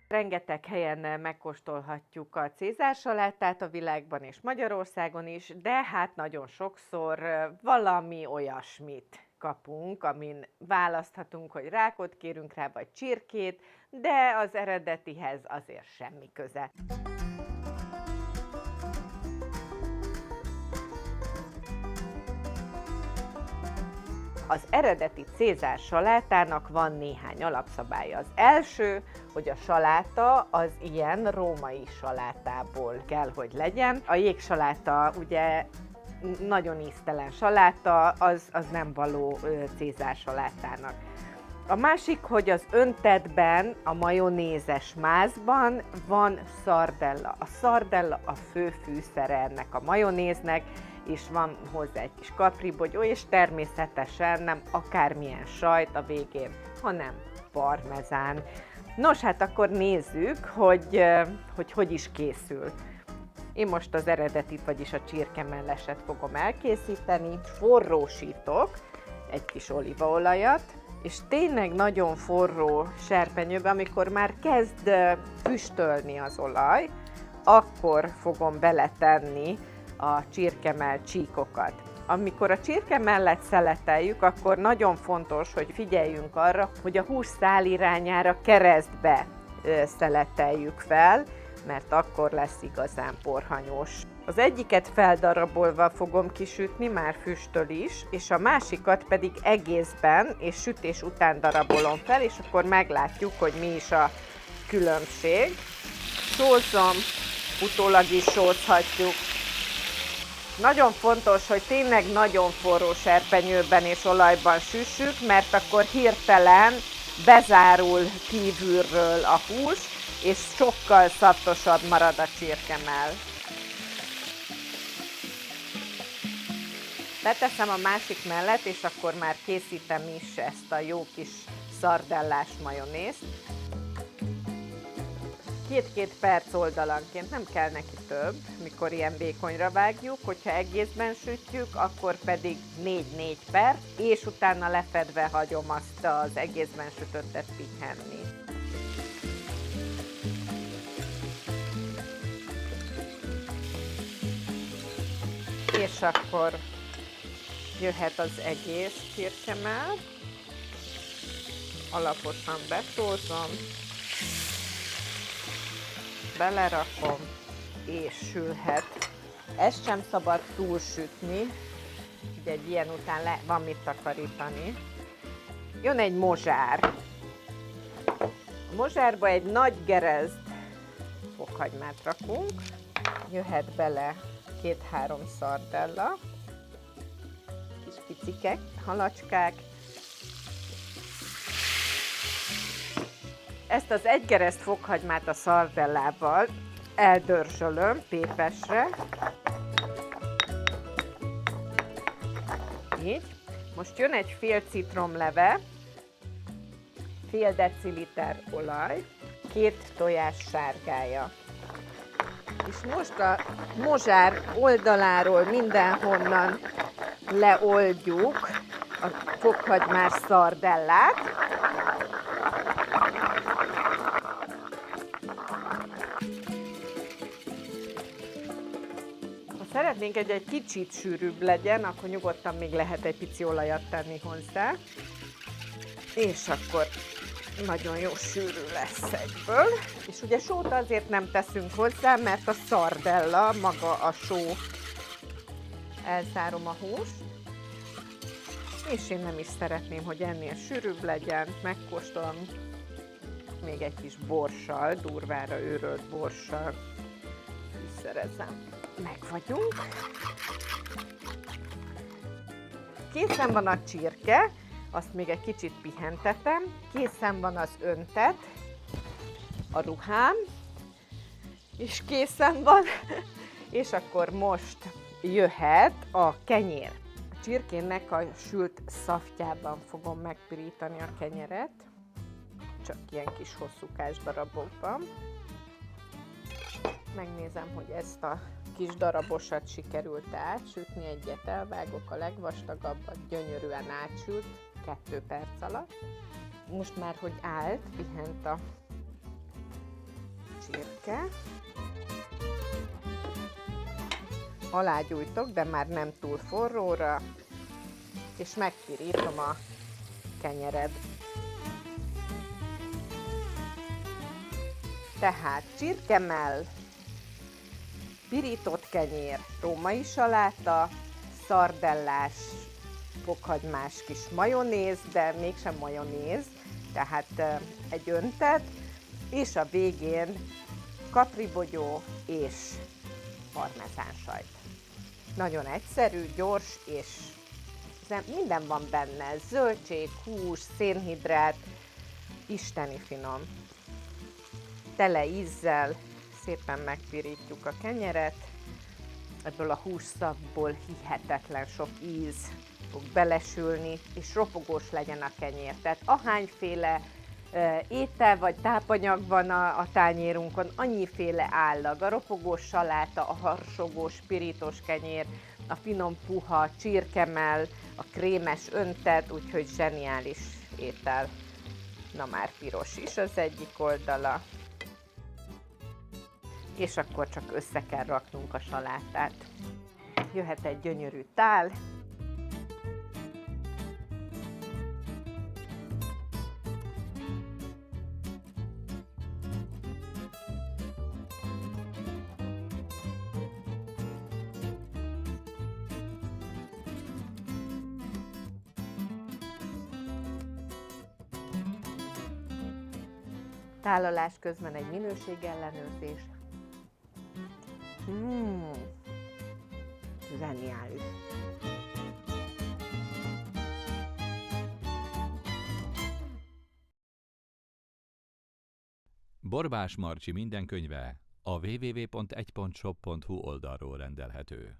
Rengeteg helyen megkóstolhatjuk a cézársalátát a világban és Magyarországon is, de hát nagyon sokszor valami olyasmit kapunk, amin választhatunk, hogy rákot kérünk rá, vagy csirkét, de az eredetihez azért semmi köze. Az eredeti cézár salátának van néhány alapszabálya. Az első, hogy a saláta az ilyen római salátából kell, hogy legyen. A jégsaláta ugye nagyon íztelen saláta, az nem való cézár salátának. A másik, hogy az öntetben, a majonézes mázban van szardella. A szardella a fő fűszere ennek a majonéznek, és van hozzá egy kis kapribogyó, és természetesen nem akármilyen sajt a végén, hanem parmezán. Nos, hát akkor nézzük, hogy is készül. Én most az eredetit, vagyis a csirkemelleset fogom elkészíteni. Forrósítok egy kis olívaolajat, és tényleg nagyon forró serpenyőbe, amikor már kezd füstölni az olaj, akkor fogom beletenni a csirkemell csíkokat. Amikor a csirkemellet szeleteljük, akkor nagyon fontos, hogy figyeljünk arra, hogy a hússzál irányára keresztbe szeleteljük fel, mert akkor lesz igazán porhanyós. Az egyiket feldarabolva fogom kisütni, már füstöl is, és a másikat pedig egészben és sütés után darabolom fel, és akkor meglátjuk, hogy mi is a különbség. Sózzom, utólag is sózhatjuk. Nagyon fontos, hogy tényleg nagyon forró serpenyőben és olajban süssük, mert akkor hirtelen bezárul kívülről a hús, és sokkal szaftosabb marad a csirkemell. Beteszem a másik mellett, és akkor már készítem is ezt a jó kis szardellás majonézt. 2-2 perc oldalanként, nem kell neki több, mikor ilyen vékonyra vágjuk, hogyha egészben sütjük, akkor pedig 4-4 perc, és utána lefedve hagyom azt az egészben sütöttet pihenni. És akkor jöhet az egész csirkemell, alaposan besózom, belerakom, és sülhet. Ezt sem szabad túlsütni, ugye egy ilyen után van mit takarítani. Jön egy mozsár. A mozsárba egy nagy gerezd fokhagymát rakunk, jöhet bele 2-3 szardella, kis picikek, halacskák. Ezt az egy gerezd fokhagymát a szardellával eldörzsölöm pépesre. Így. Most jön egy fél citromleve, fél deciliter olaj, 2 tojás sárgája. És most a mozsár oldaláról mindenhonnan leoldjuk a fokhagymás szardellát. Ha szeretnénk, hogy egy kicsit sűrűbb legyen, akkor nyugodtan még lehet egy pici olajat tenni hozzá. És akkor nagyon jó sűrű lesz egyből. És ugye sót azért nem teszünk hozzá, mert a szardella, maga a só, elszárom a húst. És én nem is szeretném, hogy ennél sűrűbb legyen. Megkóstolom még egy kis borssal, durvára őrölt borssal fűszerezem. Meg vagyunk. Készen van a csirke, azt még egy kicsit pihentetem. Készen van az öntet, a ruhám, és készen van. És akkor most jöhet a kenyér. A csirkének a sült szaftjában fogom megpirítani a kenyeret, csak ilyen kis hosszúkás darabokban. Megnézem, hogy ezt a kis darabosat sikerült átsütni, egyet elvágok, a legvastagabbat gyönyörűen átsült 2 perc alatt. Most már, hogy állt, pihent a csirke. Alágyújtok, de már nem túl forróra, és megpirítom a kenyered. Tehát csirkemell, pirított kenyér, római saláta, szardellás, fokhagymás kis majonéz, de mégsem majonéz, tehát egy öntet, és a végén kapribogyó és parmezánsajt. Nagyon egyszerű, gyors, és minden van benne, zöldség, hús, szénhidrát, isteni finom. Tele ízzel, szépen megpirítjuk a kenyeret, ebből a hússzagból hihetetlen sok íz fog belesülni, és ropogós legyen a kenyér. Tehát ahányféle étel vagy tápanyag van a tányérunkon, annyiféle állag. A ropogós saláta, a harsogós, pirítós kenyér, a finom puha csirkemell, a krémes öntet, úgyhogy zseniális étel. Na már piros is az egyik oldala. És akkor csak össze kell raknunk a salátát. Jöhet egy gyönyörű tál. Tálalás közben egy minőségellenőrzés. Zseniális. Borbás Marcsi minden könyve a www.1.shop.hu oldalról rendelhető.